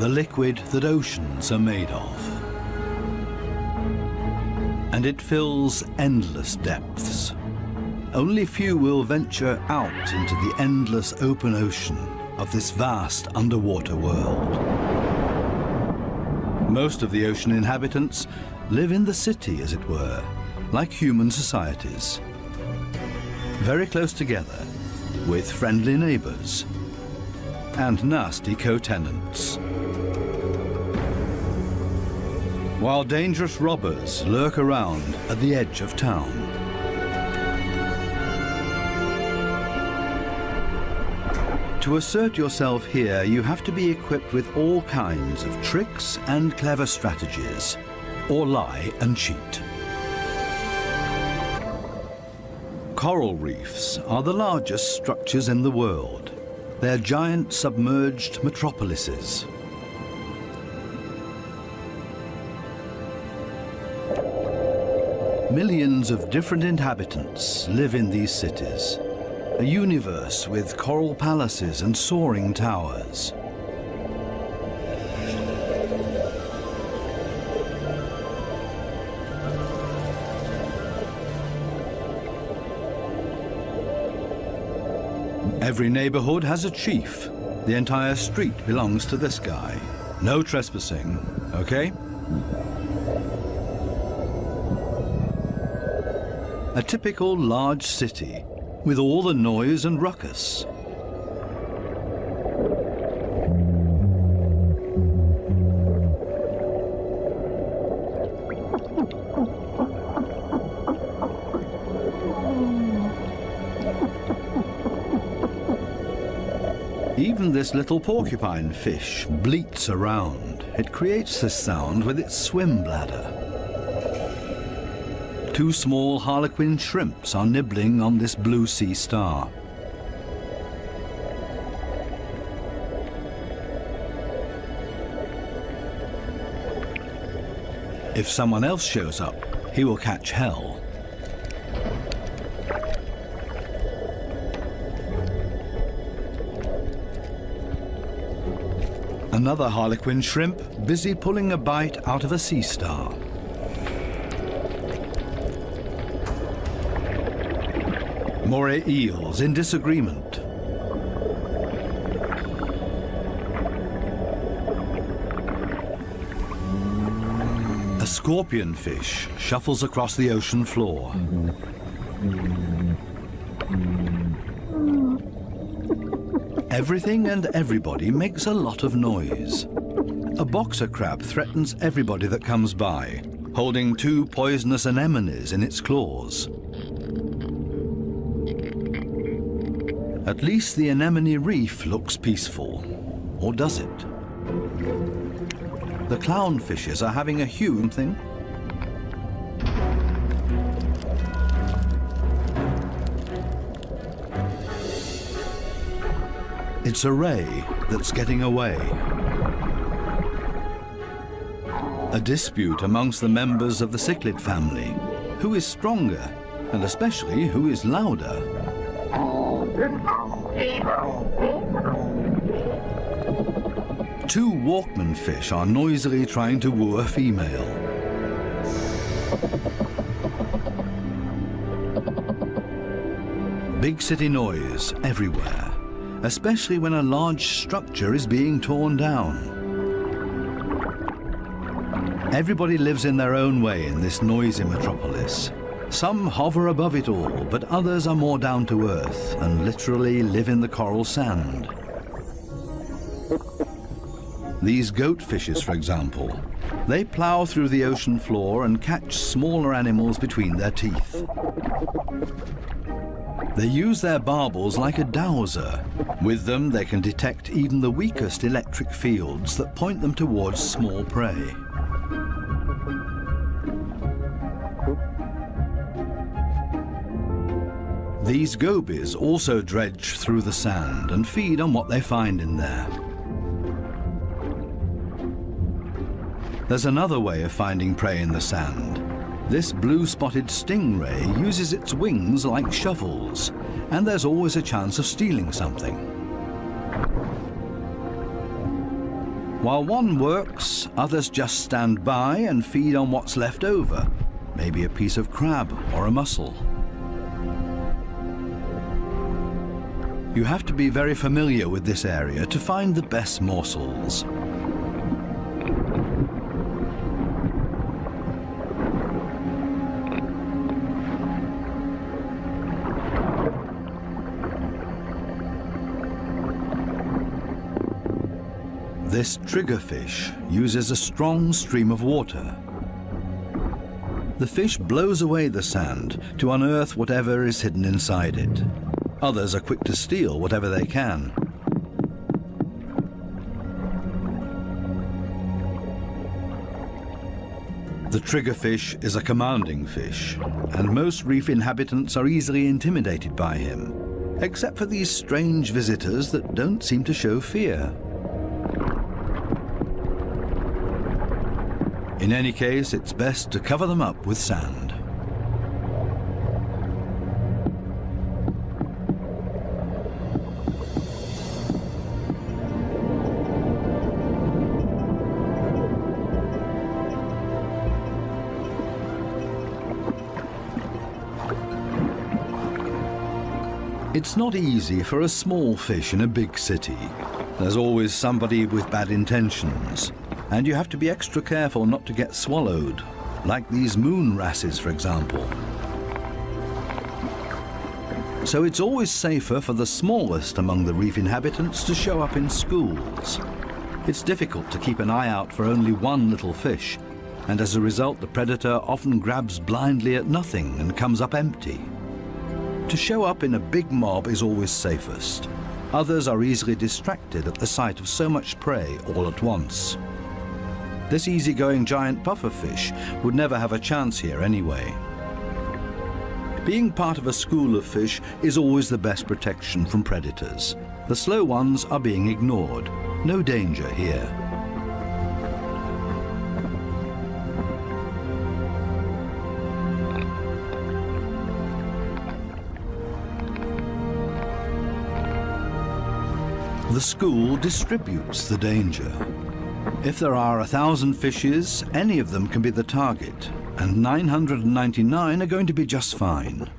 the liquid that oceans are made of. And it fills endless depths. Only few will venture out into the endless open ocean of this vast underwater world. Most of the ocean inhabitants live in the city, as it were, like human societies. Very close together, with friendly neighbors and nasty co-tenants. While dangerous robbers lurk around at the edge of town. To assert yourself here, you have to be equipped with all kinds of tricks and clever strategies, or lie and cheat. Coral reefs are the largest structures in the world. They're giant submerged metropolises. Millions of different inhabitants live in these cities. A universe with coral palaces and soaring towers. Every neighborhood has a chief. The entire street belongs to this guy. No trespassing, okay? A typical large city with all the noise and ruckus. Even this little porcupine fish bleats around. It creates this sound with its swim bladder. Two small harlequin shrimps are nibbling on this blue sea star. If someone else shows up, he will catch hell. Another harlequin shrimp busy pulling a bite out of a sea star. Moray eels in disagreement. A scorpion fish shuffles across the ocean floor. Everything and everybody makes a lot of noise. A boxer crab threatens everybody that comes by, holding two poisonous anemones in its claws. At least the anemone reef looks peaceful. Or does it? The clownfishes are having a huge thing. It's a ray that's getting away. A dispute amongst the members of the cichlid family. Who is stronger, and especially who is louder? Two Walkman fish are noisily trying to woo a female. Big city noise everywhere, especially when a large structure is being torn down. Everybody lives in their own way in this noisy metropolis. Some hover above it all, but others are more down to earth and literally live in the coral sand. These goat fishes, for example, they plow through the ocean floor and catch smaller animals between their teeth. They use their barbels like a dowser. With them, they can detect even the weakest electric fields that point them towards small prey. These gobies also dredge through the sand and feed on what they find in there. There's another way of finding prey in the sand. This blue-spotted stingray uses its wings like shovels, and there's always a chance of stealing something. While one works, others just stand by and feed on what's left over, maybe a piece of crab or a mussel. You have to be very familiar with this area to find the best morsels. This triggerfish uses a strong stream of water. The fish blows away the sand to unearth whatever is hidden inside it. Others are quick to steal whatever they can. The triggerfish is a commanding fish, and most reef inhabitants are easily intimidated by him, except for these strange visitors that don't seem to show fear. In any case, it's best to cover them up with sand. It's not easy for a small fish in a big city. There's always somebody with bad intentions, and you have to be extra careful not to get swallowed, like these moon wrasses, for example. So it's always safer for the smallest among the reef inhabitants to show up in schools. It's difficult to keep an eye out for only one little fish, and as a result the predator often grabs blindly at nothing and comes up empty. To show up in a big mob is always safest. Others are easily distracted at the sight of so much prey all at once. This easygoing giant pufferfish would never have a chance here anyway. Being part of a school of fish is always the best protection from predators. The slow ones are being ignored. No danger here. The school distributes the danger. If there are 1,000 fishes, any of them can be the target, and 999 are going to be just fine.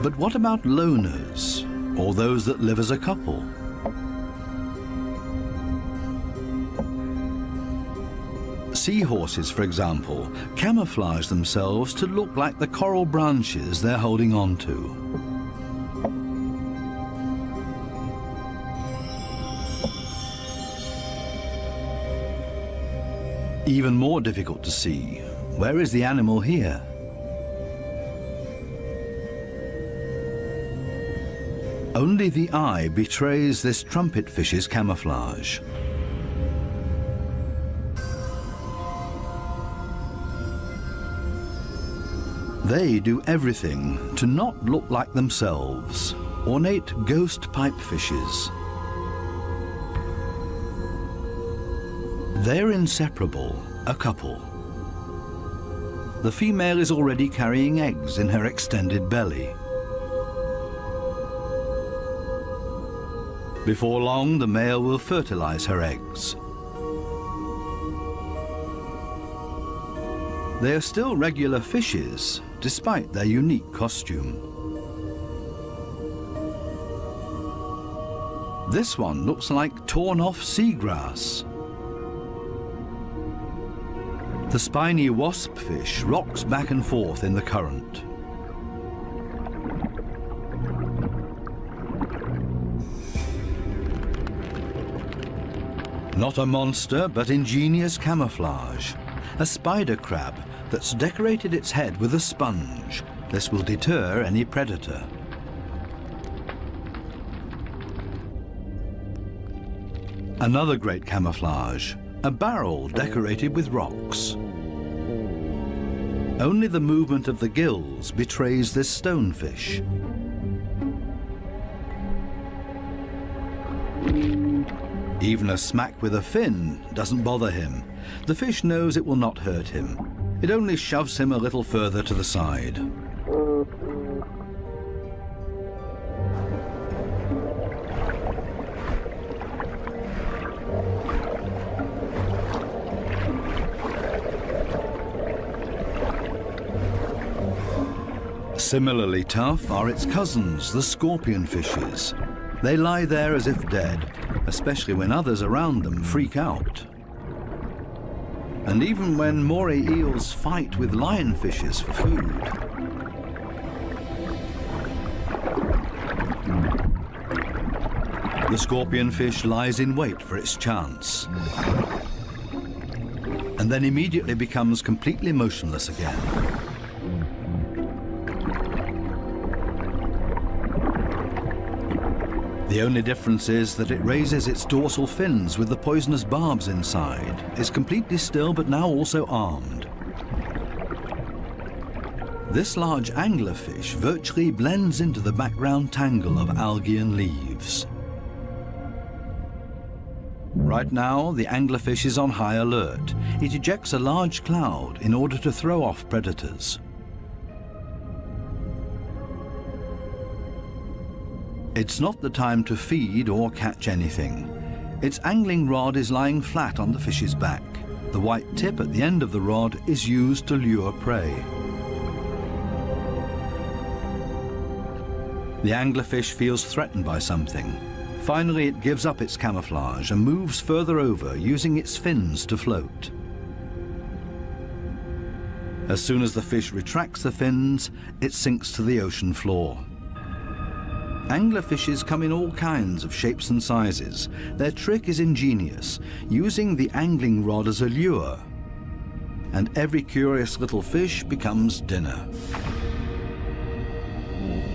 But what about loners, or those that live as a couple? Seahorses, for example, camouflage themselves to look like the coral branches they're holding on to. Even more difficult to see, where is the animal here? Only the eye betrays this trumpet fish's camouflage. They do everything to not look like themselves, ornate ghost pipe fishes. They're inseparable, a couple. The female is already carrying eggs in her extended belly. Before long, the male will fertilize her eggs. They are still regular fishes, despite their unique costume. This one looks like torn-off seagrass. The spiny wasp fish rocks back and forth in the current. Not a monster, but ingenious camouflage. A spider crab that's decorated its head with a sponge. This will deter any predator. Another great camouflage, a barrel decorated with rocks. Only the movement of the gills betrays this stonefish. Even a smack with a fin doesn't bother him. The fish knows it will not hurt him. It only shoves him a little further to the side. Similarly tough are its cousins, the scorpion fishes. They lie there as if dead, especially when others around them freak out. And even when moray eels fight with lionfishes for food. The scorpion fish lies in wait for its chance, and then immediately becomes completely motionless again. The only difference is that it raises its dorsal fins with the poisonous barbs inside, is completely still but now also armed. This large anglerfish virtually blends into the background tangle of algae and leaves. Right now, the anglerfish is on high alert. It ejects a large cloud in order to throw off predators. It's not the time to feed or catch anything. Its angling rod is lying flat on the fish's back. The white tip at the end of the rod is used to lure prey. The anglerfish feels threatened by something. Finally, it gives up its camouflage and moves further over, using its fins to float. As soon as the fish retracts the fins, it sinks to the ocean floor. Anglerfishes come in all kinds of shapes and sizes. Their trick is ingenious, using the angling rod as a lure. And every curious little fish becomes dinner.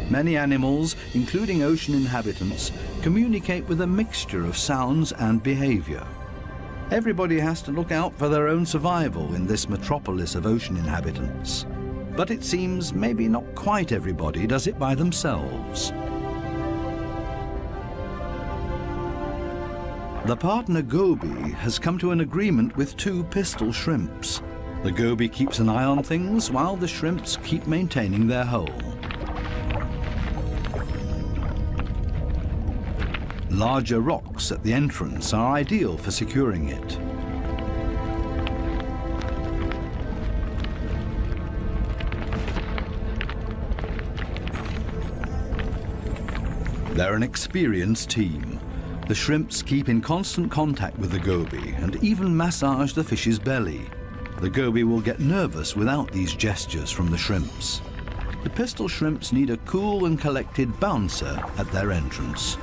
Many animals, including ocean inhabitants, communicate with a mixture of sounds and behavior. Everybody has to look out for their own survival in this metropolis of ocean inhabitants. But it seems maybe not quite everybody does it by themselves. The partner goby has come to an agreement with two pistol shrimps. The goby keeps an eye on things while the shrimps keep maintaining their hole. Larger rocks at the entrance are ideal for securing it. They're an experienced team. The shrimps keep in constant contact with the goby and even massage the fish's belly. The goby will get nervous without these gestures from the shrimps. The pistol shrimps need a cool and collected bouncer at their entrance.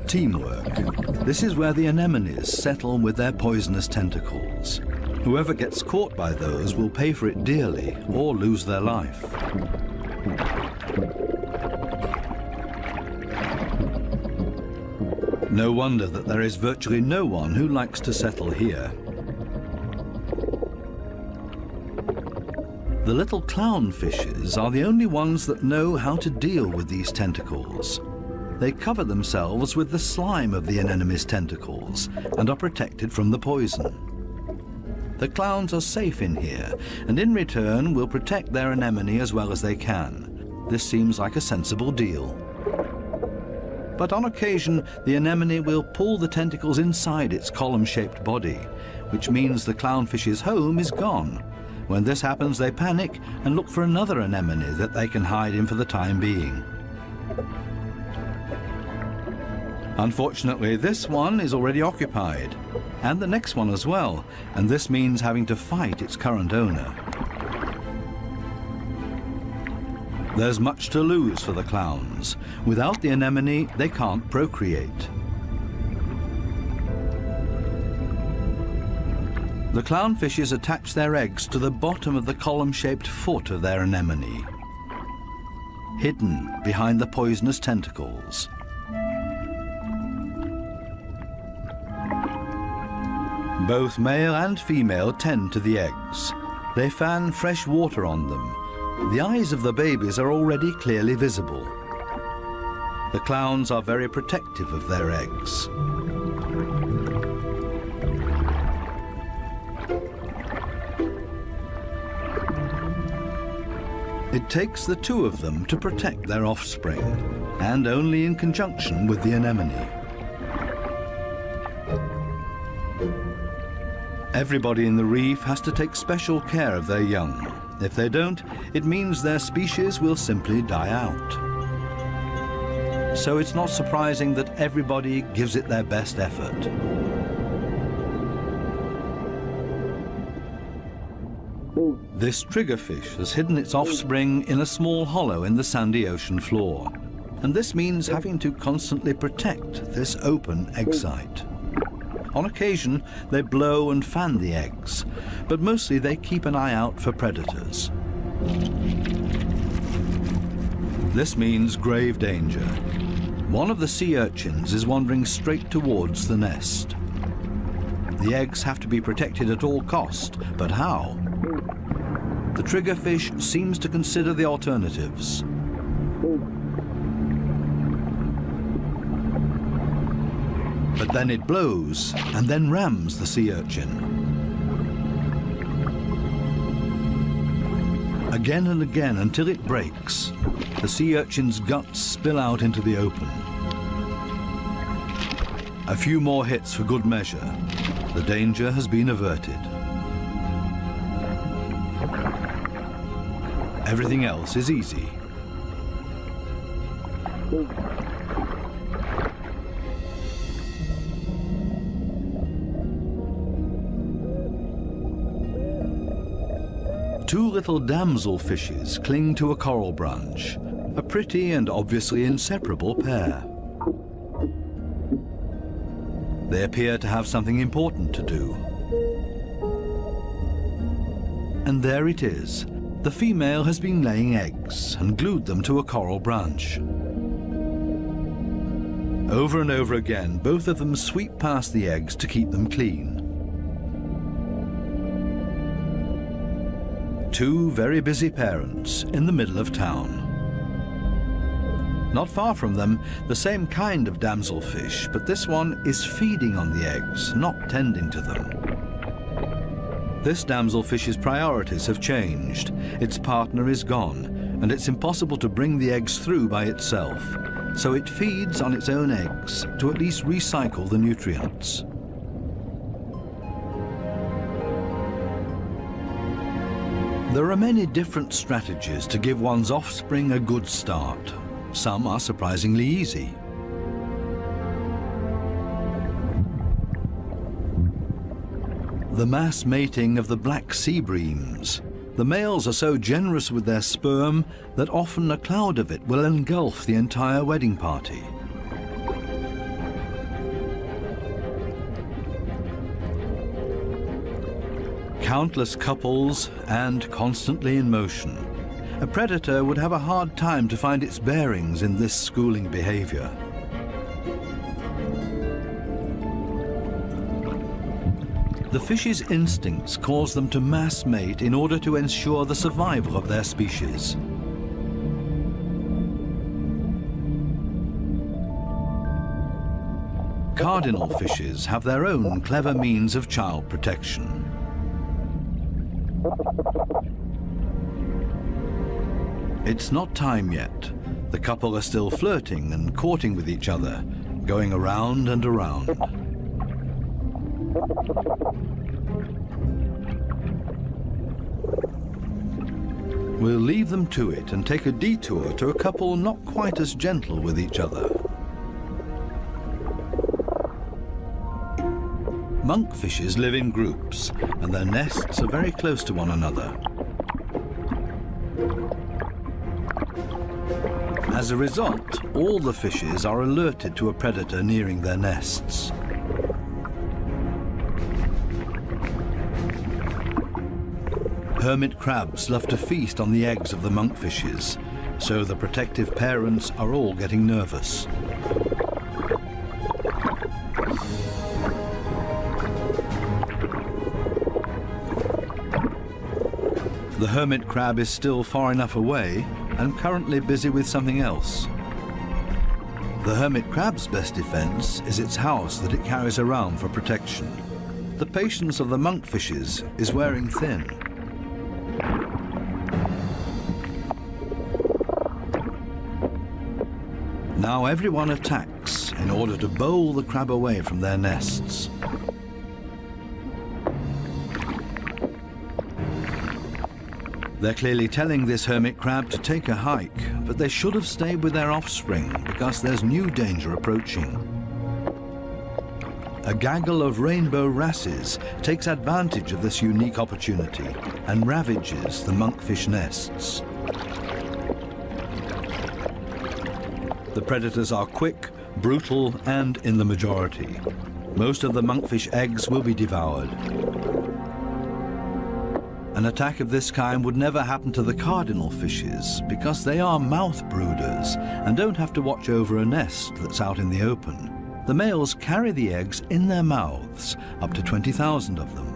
Teamwork. This is where the anemones settle with their poisonous tentacles. Whoever gets caught by those will pay for it dearly or lose their life. No wonder that there is virtually no one who likes to settle here. The little clownfishes are the only ones that know how to deal with these tentacles. They cover themselves with the slime of the anemone's tentacles and are protected from the poison. The clowns are safe in here, and in return will protect their anemone as well as they can. This seems like a sensible deal. But on occasion, the anemone will pull the tentacles inside its column-shaped body, which means the clownfish's home is gone. When this happens, they panic and look for another anemone that they can hide in for the time being. Unfortunately, this one is already occupied, and the next one as well, and this means having to fight its current owner. There's much to lose for the clowns. Without the anemone, they can't procreate. The clownfishes attach their eggs to the bottom of the column-shaped foot of their anemone, hidden behind the poisonous tentacles. Both male and female tend to the eggs. They fan fresh water on them. The eyes of the babies are already clearly visible. The clowns are very protective of their eggs. It takes the two of them to protect their offspring, and only in conjunction with the anemone. Everybody in the reef has to take special care of their young. If they don't, it means their species will simply die out. So it's not surprising that everybody gives it their best effort. This triggerfish has hidden its offspring in a small hollow in the sandy ocean floor. And this means having to constantly protect this open egg site. On occasion, they blow and fan the eggs, but mostly they keep an eye out for predators. This means grave danger. One of the sea urchins is wandering straight towards the nest. The eggs have to be protected at all cost, but how? The triggerfish seems to consider the alternatives. But then it blows and then rams the sea urchin. Again and again until it breaks, the sea urchin's guts spill out into the open. A few more hits for good measure. The danger has been averted. Everything else is easy. Two little damselfishes cling to a coral branch, a pretty and obviously inseparable pair. They appear to have something important to do. And there it is. The female has been laying eggs and glued them to a coral branch. Over and over again, both of them sweep past the eggs to keep them clean. Two very busy parents in the middle of town. Not far from them, the same kind of damselfish, but this one is feeding on the eggs, not tending to them. This damselfish's priorities have changed. Its partner is gone, and it's impossible to bring the eggs through by itself. So it feeds on its own eggs to at least recycle the nutrients. There are many different strategies to give one's offspring a good start. Some are surprisingly easy. The mass mating of the black sea breams. The males are so generous with their sperm that often a cloud of it will engulf the entire wedding party. Countless couples and constantly in motion. A predator would have a hard time to find its bearings in this schooling behavior. The fish's instincts cause them to mass mate in order to ensure the survival of their species. Cardinal fishes have their own clever means of child protection. It's not time yet. The couple are still flirting and courting with each other, going around and around. We'll leave them to it and take a detour to a couple not quite as gentle with each other. Monkfishes live in groups, and their nests are very close to one another. As a result, all the fishes are alerted to a predator nearing their nests. Hermit crabs love to feast on the eggs of the monkfishes, so the protective parents are all getting nervous. The hermit crab is still far enough away and currently busy with something else. The hermit crab's best defense is its house that it carries around for protection. The patience of the monkfishes is wearing thin. Now everyone attacks in order to bowl the crab away from their nests. They're clearly telling this hermit crab to take a hike, but they should have stayed with their offspring because there's new danger approaching. A gaggle of rainbow wrasses takes advantage of this unique opportunity and ravages the monkfish nests. The predators are quick, brutal, and in the majority. Most of the monkfish eggs will be devoured. An attack of this kind would never happen to the cardinal fishes because they are mouth brooders and don't have to watch over a nest that's out in the open. The males carry the eggs in their mouths, up to 20,000 of them.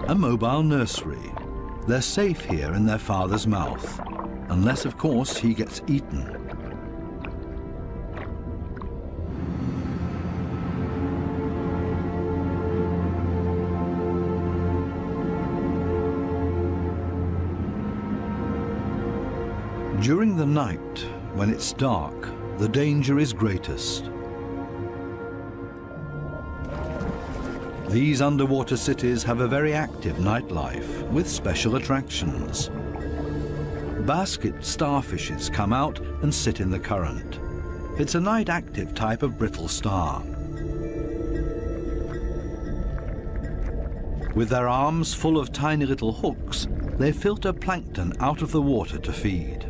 A mobile nursery. They're safe here in their father's mouth, unless, of course, he gets eaten. During the night, when it's dark, the danger is greatest. These underwater cities have a very active nightlife with special attractions. Basket starfishes come out and sit in the current. It's a night-active type of brittle star. With their arms full of tiny little hooks, they filter plankton out of the water to feed.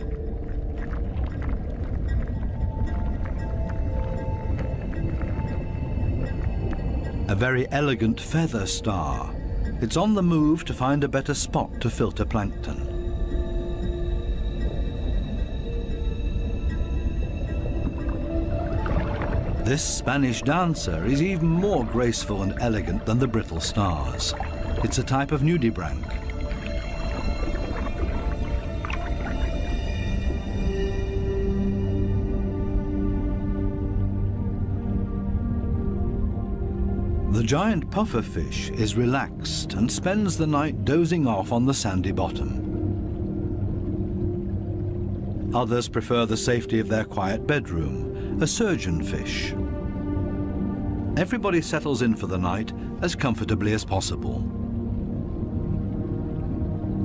A very elegant feather star. It's on the move to find a better spot to filter plankton. This Spanish dancer is even more graceful and elegant than the brittle stars. It's a type of nudibranch. The giant pufferfish is relaxed and spends the night dozing off on the sandy bottom. Others prefer the safety of their quiet bedroom, a surgeonfish. Everybody settles in for the night as comfortably as possible.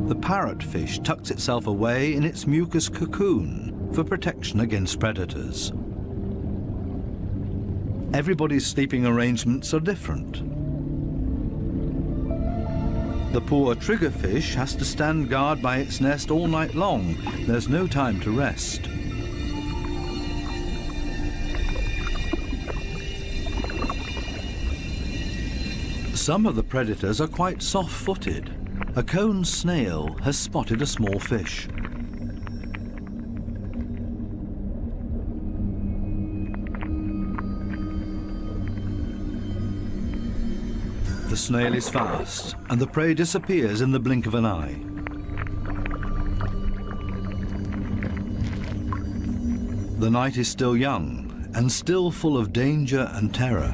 The parrotfish tucks itself away in its mucus cocoon for protection against predators. Everybody's sleeping arrangements are different. The poor triggerfish has to stand guard by its nest all night long. There's no time to rest. Some of the predators are quite soft-footed. A cone snail has spotted a small fish. The snail is fast, and the prey disappears in the blink of an eye. The night is still young, and still full of danger and terror.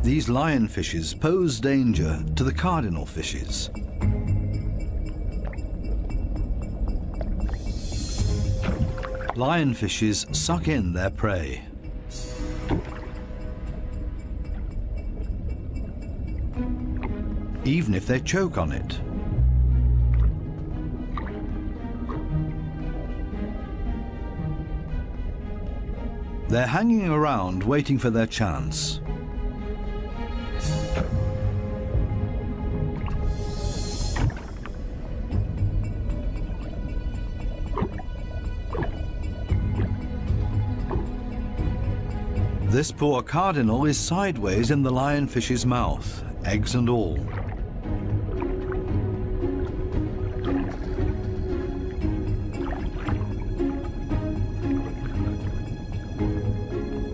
These lionfishes pose danger to the cardinal fishes. Lionfishes suck in their prey. Even if they choke on it. They're hanging around waiting for their chance. This poor cardinal is sideways in the lionfish's mouth, eggs and all.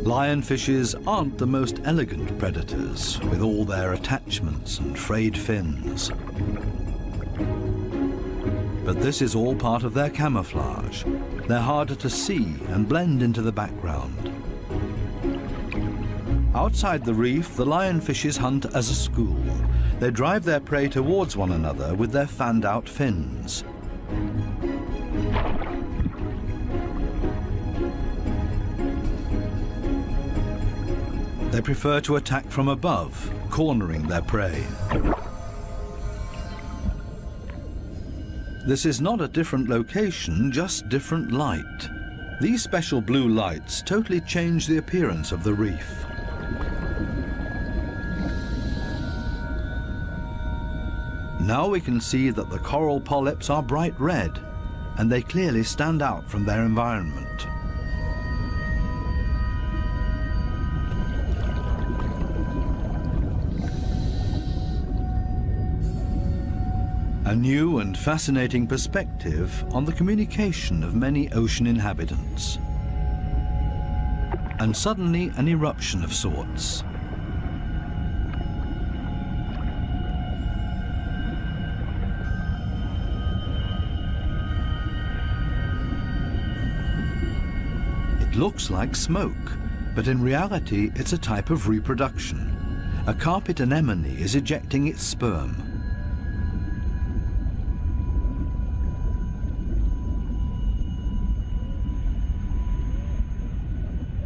Lionfishes aren't the most elegant predators, with all their attachments and frayed fins. But this is all part of their camouflage. They're harder to see and blend into the background. Outside the reef, the lionfishes hunt as a school. They drive their prey towards one another with their fanned-out fins. They prefer to attack from above, cornering their prey. This is not a different location, just different light. These special blue lights totally change the appearance of the reef. Now we can see that the coral polyps are bright red, and they clearly stand out from their environment. A new and fascinating perspective on the communication of many ocean inhabitants. And suddenly an eruption of sorts. It looks like smoke, but in reality it's a type of reproduction. A carpet anemone is ejecting its sperm.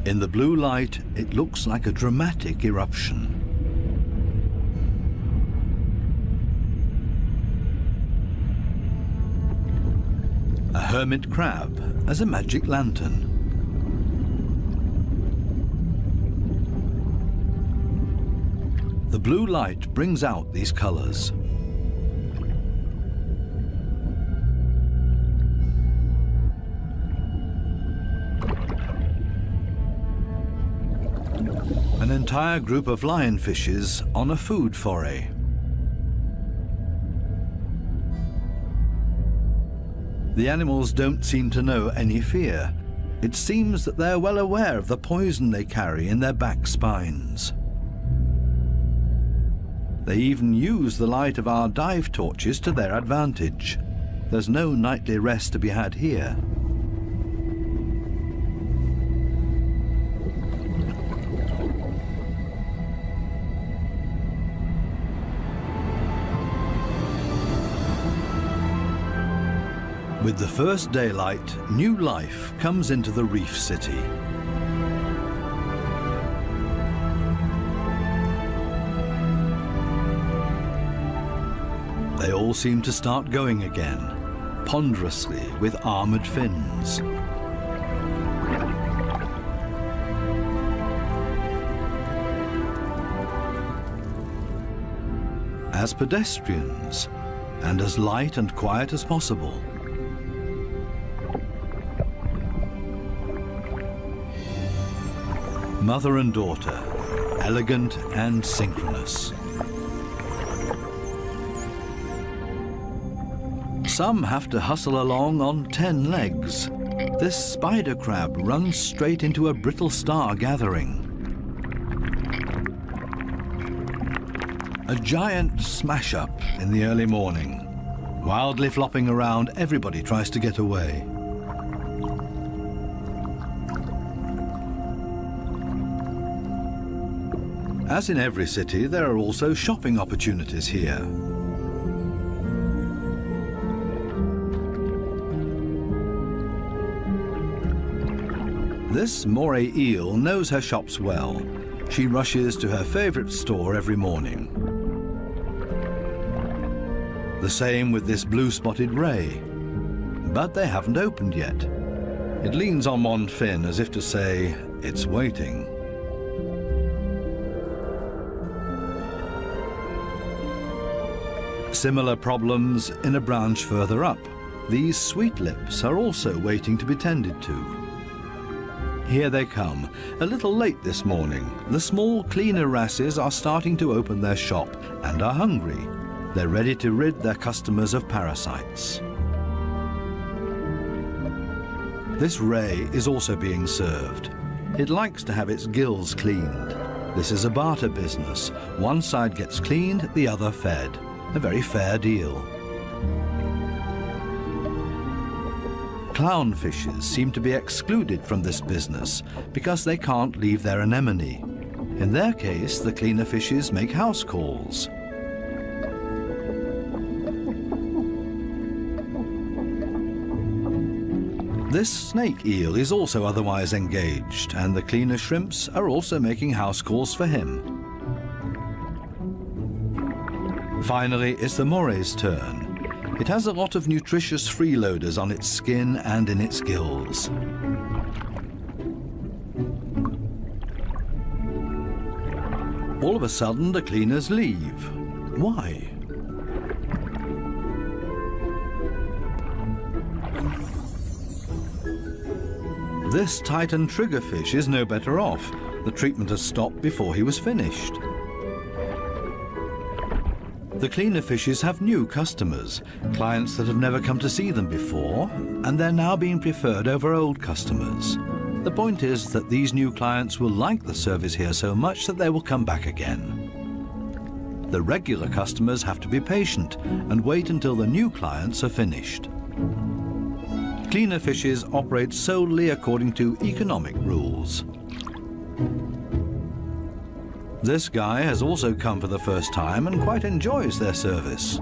In the blue light, it looks like a dramatic eruption. A hermit crab as a magic lantern. The blue light brings out these colors. An entire group of lionfishes on a food foray. The animals don't seem to know any fear. It seems that they're well aware of the poison they carry in their back spines. They even use the light of our dive torches to their advantage. There's no nightly rest to be had here. With the first daylight, new life comes into the reef city. They all seem to start going again, ponderously with armored fins. As pedestrians, and as light and quiet as possible. Mother and daughter, elegant and synchronous. Some have to hustle along on 10 legs. This spider crab runs straight into a brittle star gathering. A giant smash-up in the early morning. Wildly flopping around, everybody tries to get away. As in every city, there are also shopping opportunities here. This moray eel knows her shops well. She rushes to her favorite store every morning. The same with this blue-spotted ray. But they haven't opened yet. It leans on one fin as if to say, it's waiting. Similar problems in a branch further up. These sweet lips are also waiting to be tended to. Here they come, a little late this morning. The small cleaner wrasses are starting to open their shop and are hungry. They're ready to rid their customers of parasites. This ray is also being served. It likes to have its gills cleaned. This is a barter business. One side gets cleaned, the other fed. A very fair deal. Clownfishes seem to be excluded from this business because they can't leave their anemone. In their case, the cleaner fishes make house calls. This snake eel is also otherwise engaged, and the cleaner shrimps are also making house calls for him. Finally, it's the moray's turn. It has a lot of nutritious freeloaders on its skin and in its gills. All of a sudden, the cleaners leave. Why? This Titan triggerfish is no better off. The treatment has stopped before he was finished. The cleaner fishes have new customers, clients that have never come to see them before, and they're now being preferred over old customers. The point is that these new clients will like the service here so much that they will come back again. The regular customers have to be patient and wait until the new clients are finished. Cleaner fishes operate solely according to economic rules. This guy has also come for the first time and quite enjoys their service.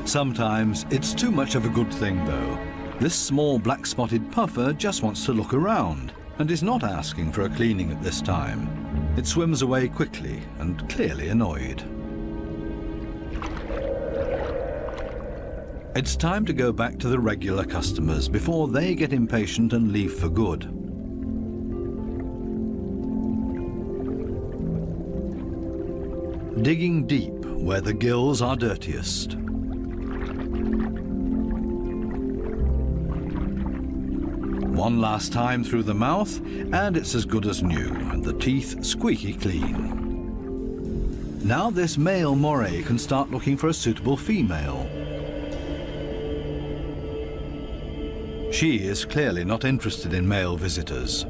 Sometimes it's too much of a good thing, though. This small black-spotted puffer just wants to look around and is not asking for a cleaning at this time. It swims away quickly and clearly annoyed. It's time to go back to the regular customers before they get impatient and leave for good. Digging deep where the gills are dirtiest. One last time through the mouth, and it's as good as new, and the teeth squeaky clean. Now this male moray can start looking for a suitable female. She is clearly not interested in male visitors.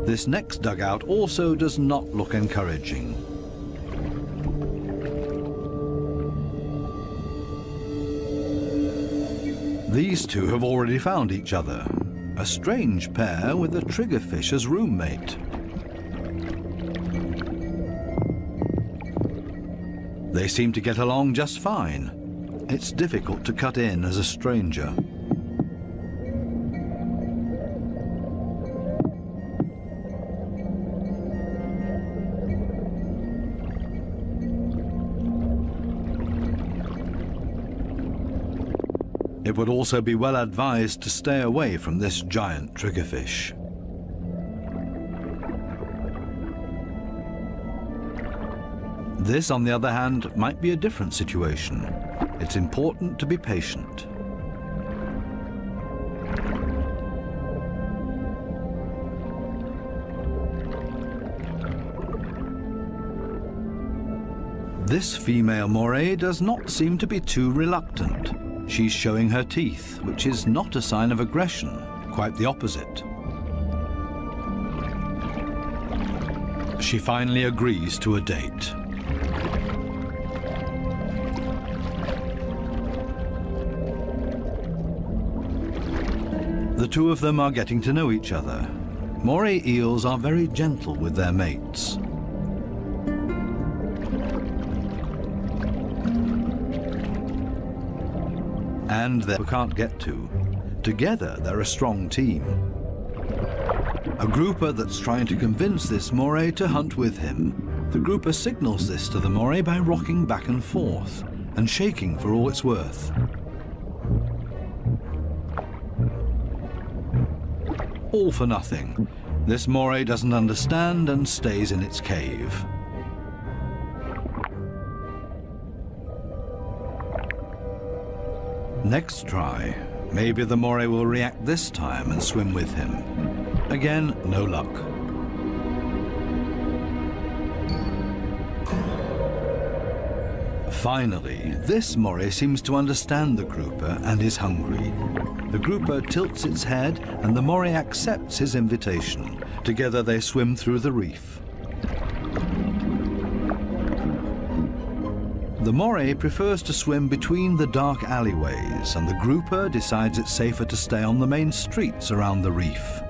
This next dugout also does not look encouraging. These two have already found each other. A strange pair with a triggerfish as roommate. They seem to get along just fine. It's difficult to cut in as a stranger. It would also be well advised to stay away from this giant triggerfish. This, on the other hand, might be a different situation. It's important to be patient. This female moray does not seem to be too reluctant. She's showing her teeth, which is not a sign of aggression, quite the opposite. She finally agrees to a date. The two of them are getting to know each other. Moray eels are very gentle with their mates. And they can't get to. Together, they're a strong team. A grouper that's trying to convince this moray to hunt with him. The grouper signals this to the moray by rocking back and forth and shaking for all it's worth. All for nothing. This moray doesn't understand and stays in its cave. Next try. Maybe the moray will react this time and swim with him. Again, no luck. Finally, this moray seems to understand the grouper and is hungry. The grouper tilts its head and the moray accepts his invitation. Together they swim through the reef. The moray prefers to swim between the dark alleyways, and the grouper decides it's safer to stay on the main streets around the reef.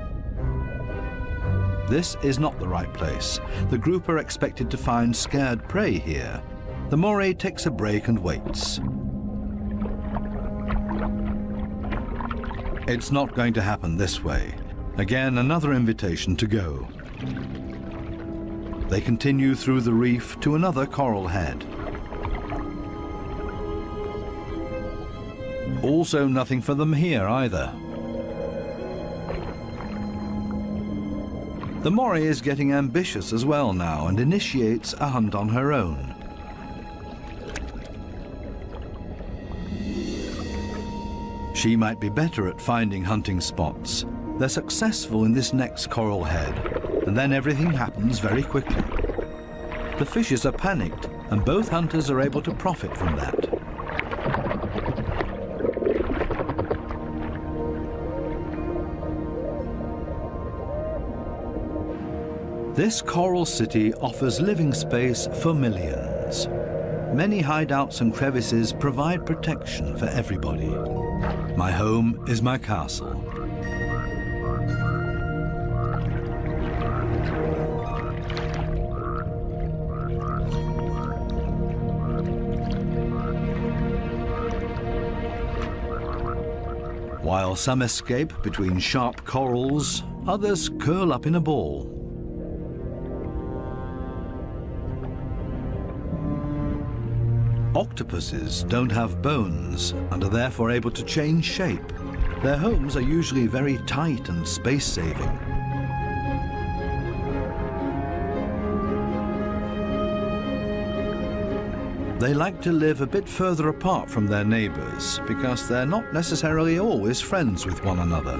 This is not the right place. The grouper expected to find scared prey here, The moray takes a break and waits. It's not going to happen this way. Again, another invitation to go. They continue through the reef to another coral head. Also nothing for them here either. The moray is getting ambitious as well now and initiates a hunt on her own. She might be better at finding hunting spots. They're successful in this next coral head, and then everything happens very quickly. The fishes are panicked, and both hunters are able to profit from that. This coral city offers living space for millions. Many hideouts and crevices provide protection for everybody. My home is my castle. While some escape between sharp corals, others curl up in a ball. Octopuses don't have bones and are therefore able to change shape. Their homes are usually very tight and space-saving. They like to live a bit further apart from their neighbors because they're not necessarily always friends with one another.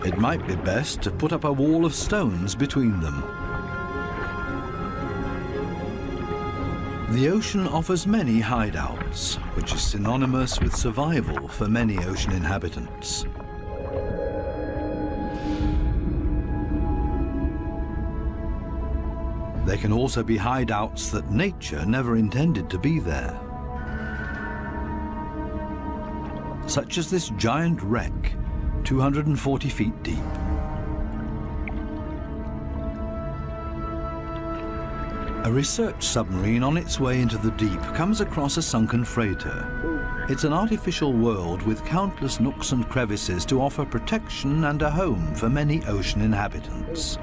It might be best to put up a wall of stones between them. The ocean offers many hideouts, which is synonymous with survival for many ocean inhabitants. There can also be hideouts that nature never intended to be there. Such as this giant wreck, 240 feet deep. A research submarine on its way into the deep comes across a sunken freighter. It's an artificial world with countless nooks and crevices to offer protection and a home for many ocean inhabitants.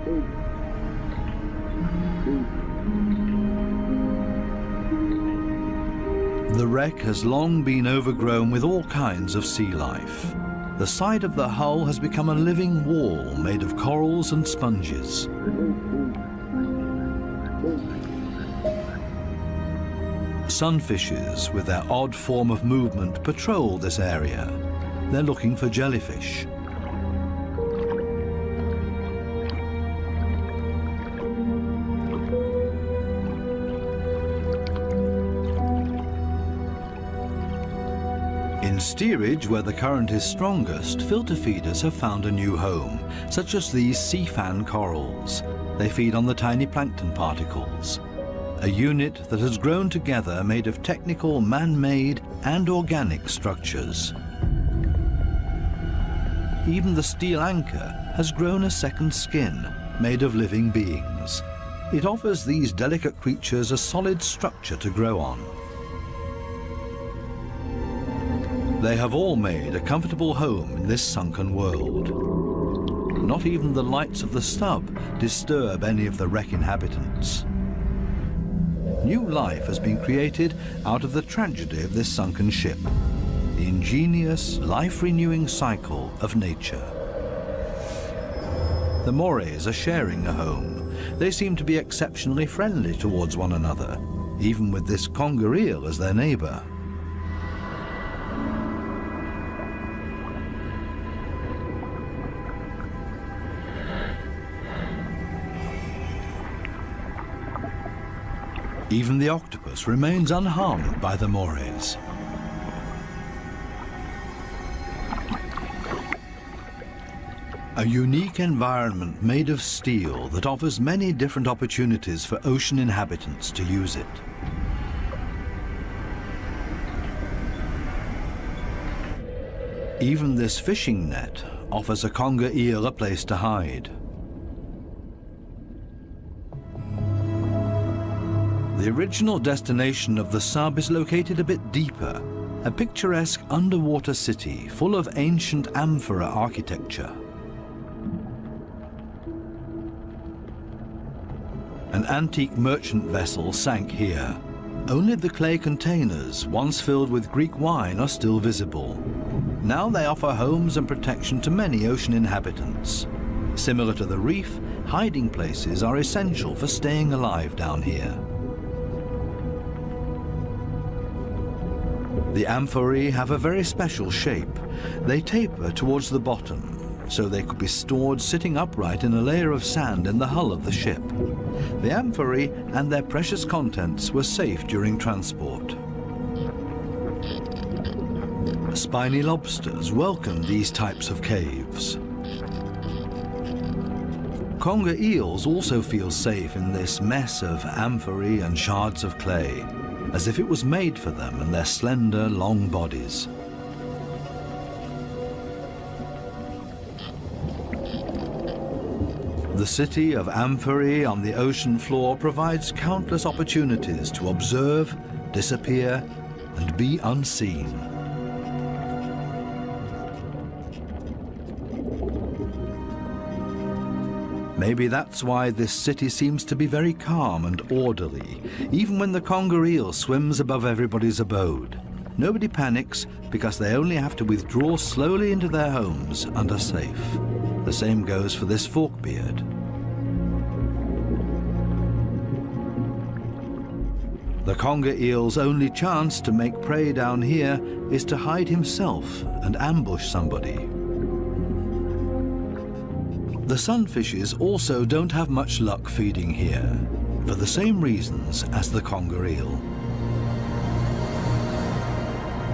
The wreck has long been overgrown with all kinds of sea life. The side of the hull has become a living wall made of corals and sponges. Sunfishes, with their odd form of movement, patrol this area. They're looking for jellyfish. In steerage, where the current is strongest, filter feeders have found a new home, such as these sea fan corals. They feed on the tiny plankton particles. A unit that has grown together made of technical, man-made and organic structures. Even the steel anchor has grown a second skin, made of living beings. It offers these delicate creatures a solid structure to grow on. They have all made a comfortable home in this sunken world. Not even the lights of the stub disturb any of the wreck inhabitants. New life has been created out of the tragedy of this sunken ship, the ingenious, life-renewing cycle of nature. The morays are sharing a home. They seem to be exceptionally friendly towards one another, even with this conger eel as their neighbor. Even the octopus remains unharmed by the morays. A unique environment made of steel that offers many different opportunities for ocean inhabitants to use it. Even this fishing net offers a conger eel a place to hide. The original destination of the sub is located a bit deeper, a picturesque underwater city full of ancient amphora architecture. An antique merchant vessel sank here. Only the clay containers, once filled with Greek wine, are still visible. Now they offer homes and protection to many ocean inhabitants. Similar to the reef, hiding places are essential for staying alive down here. The amphorae have a very special shape. They taper towards the bottom, so they could be stored sitting upright in a layer of sand in the hull of the ship. The amphorae and their precious contents were safe during transport. Spiny lobsters welcome these types of caves. Conger eels also feel safe in this mess of amphorae and shards of clay, as if it was made for them and their slender, long bodies. The city of amphorae on the ocean floor provides countless opportunities to observe, disappear, and be unseen. Maybe that's why this city seems to be very calm and orderly, even when the conger eel swims above everybody's abode. Nobody panics because they only have to withdraw slowly into their homes and are safe. The same goes for this forkbeard. The conger eel's only chance to make prey down here is to hide himself and ambush somebody. The sunfishes also don't have much luck feeding here, for the same reasons as the conger eel.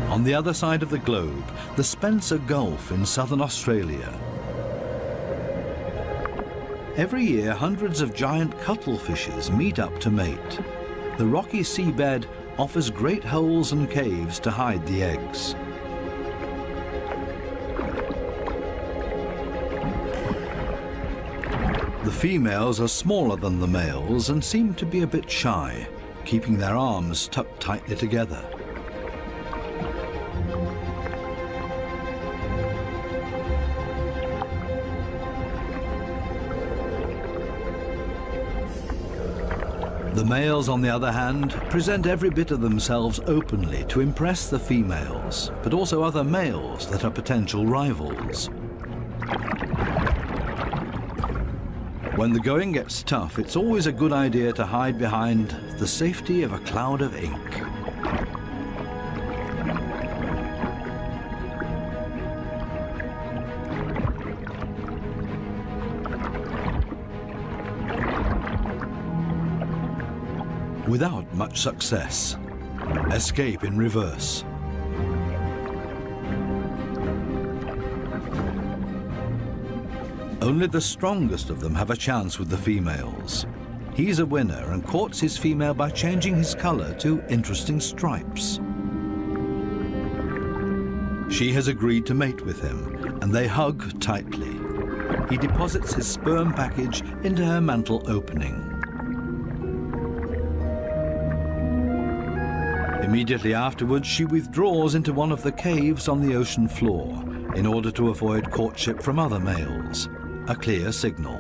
On the other side of the globe, the Spencer Gulf in southern Australia. Every year, hundreds of giant cuttlefishes meet up to mate. The rocky seabed offers great holes and caves to hide the eggs. The females are smaller than the males and seem to be a bit shy, keeping their arms tucked tightly together. The males, on the other hand, present every bit of themselves openly to impress the females, but also other males that are potential rivals. When the going gets tough, it's always a good idea to hide behind the safety of a cloud of ink. Without much success. Escape in reverse. Only the strongest of them have a chance with the females. He's a winner and courts his female by changing his color to interesting stripes. She has agreed to mate with him, and they hug tightly. He deposits his sperm package into her mantle opening. Immediately afterwards, she withdraws into one of the caves on the ocean floor in order to avoid courtship from other males. A clear signal.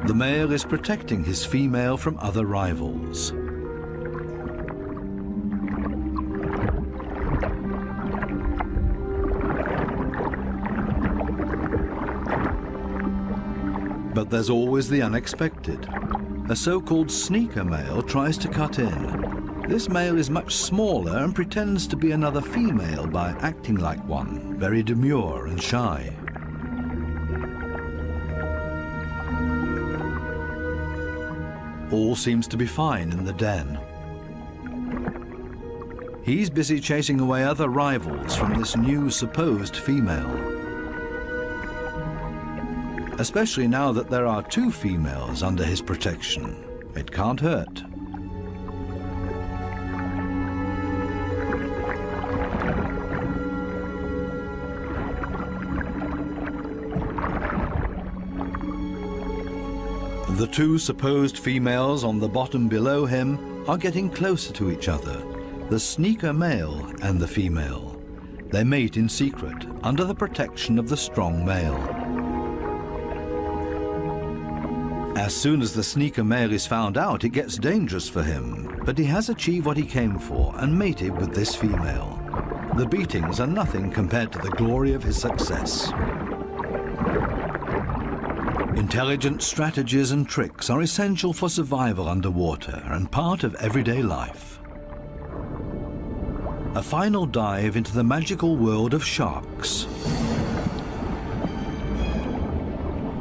The male is protecting his female from other rivals. But there's always the unexpected. A so-called sneaker male tries to cut in. This male is much smaller and pretends to be another female by acting like one, very demure and shy. All seems to be fine in the den. He's busy chasing away other rivals from this new supposed female. Especially now that there are two females under his protection. It can't hurt. The two supposed females on the bottom below him are getting closer to each other, the sneaker male and the female. They mate in secret, under the protection of the strong male. As soon as the sneaker male is found out, it gets dangerous for him, but he has achieved what he came for and mated with this female. The beatings are nothing compared to the glory of his success. Intelligent strategies and tricks are essential for survival underwater and part of everyday life. A final dive into the magical world of sharks.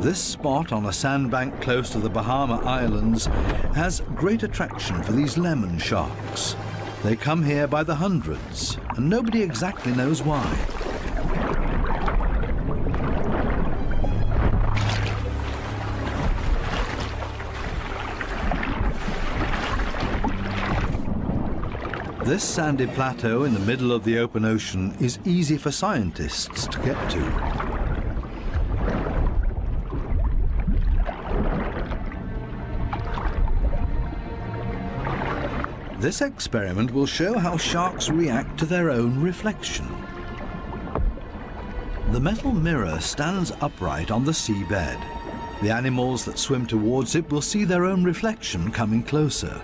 This spot on a sandbank close to the Bahama Islands has great attraction for these lemon sharks. They come here by the hundreds, and nobody exactly knows why. This sandy plateau in the middle of the open ocean is easy for scientists to get to. This experiment will show how sharks react to their own reflection. The metal mirror stands upright on the seabed. The animals that swim towards it will see their own reflection coming closer.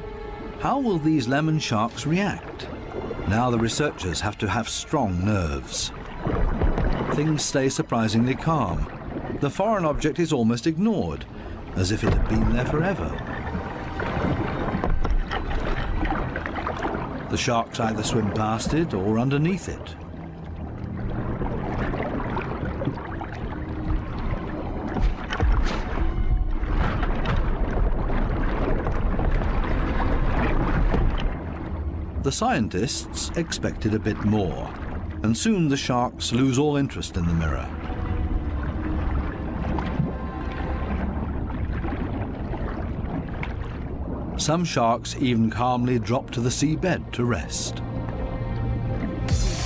How will these lemon sharks react? Now the researchers have to have strong nerves. Things stay surprisingly calm. The foreign object is almost ignored, as if it had been there forever. The sharks either swim past it or underneath it. The scientists expected a bit more, and soon the sharks lose all interest in the mirror. Some sharks even calmly drop to the seabed to rest.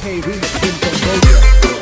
Hey, we in Cambodia.